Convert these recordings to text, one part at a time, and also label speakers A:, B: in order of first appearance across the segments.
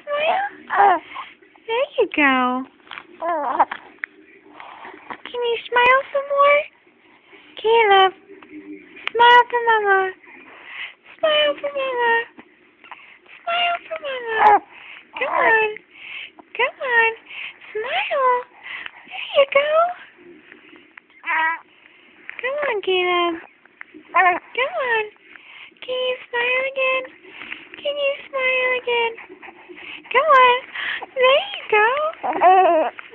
A: Smile. There you go. Can you smile some more? Caleb, smile for Mama. Smile for Mama. Smile for Mama. Come on. Come on. Smile. There you go. Come on, Caleb. Come on. Can you smile again? Can you smile again? Come on. There you go.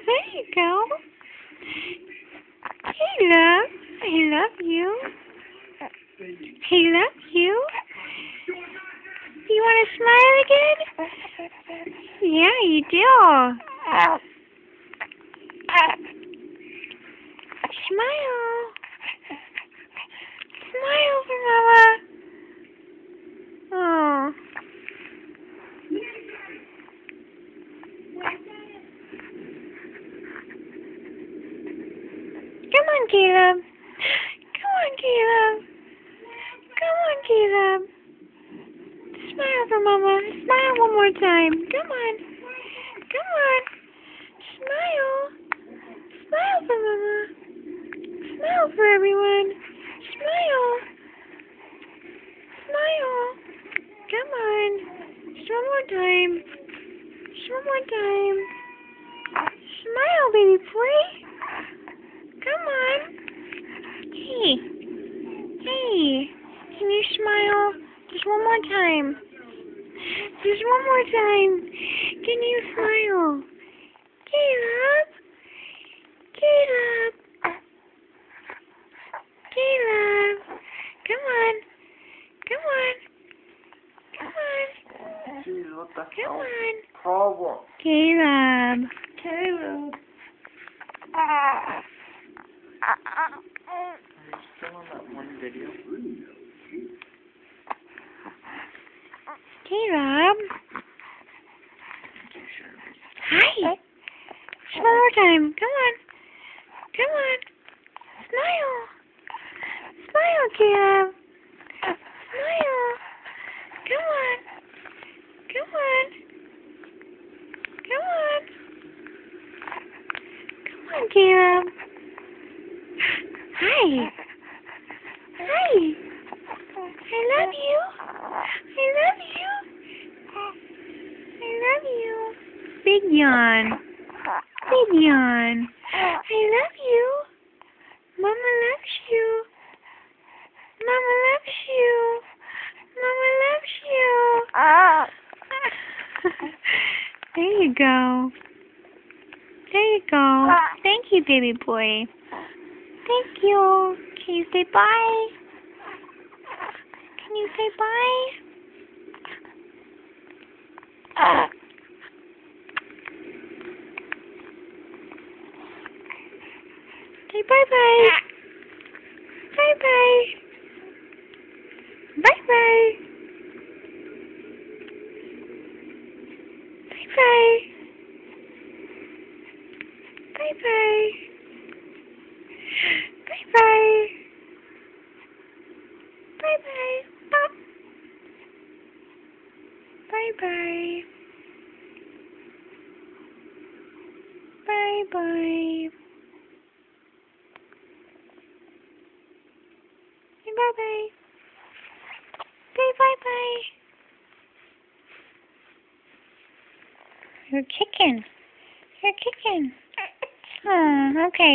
A: There you go. Caleb, I love you. I love you. You want to smile again? Yeah, you do. Smile. Smile for Mama. Oh. Come on, Caleb. Come on, Caleb. Come on, Caleb. Smile for Mama. Smile one more time. Come on. Come on. Smile. Smile for Mama. Smile for everyone. Smile. Smile. Come on. Just one more time. Just one more time. Smile, baby boy. Come on. Hey. Hey. Can you smile? Just one more time. Just one more time. Can you smile? Caleb. Caleb. Caleb. Come on. Come on. Come on.
B: Jeez, what the
A: Come
B: hell?
A: on.
B: Problem.
A: Caleb.
B: Caleb. Are you still on that one video?
A: Caleb. Hi. Just one more time. Come on. Come on. Smile. Smile, Caleb. Smile. Come on. Come on. Come on. Come on, Caleb. Hi. Hi. I love you. I love you. I love you. Big yawn. Big yawn. I love you. Mama loves you. Mama loves you. Mama loves you. There you go. There you go. Thank you, baby boy. Thank you. Can you say bye? Can you say bye? Say bye-bye. Bye-bye. Bye-bye. Bye-bye. Bye-bye. Bye-bye. Bye-bye. Bye-bye. Bye-bye. Say bye-bye. Say bye-bye. You're kicking. You're kicking. Oh, okay.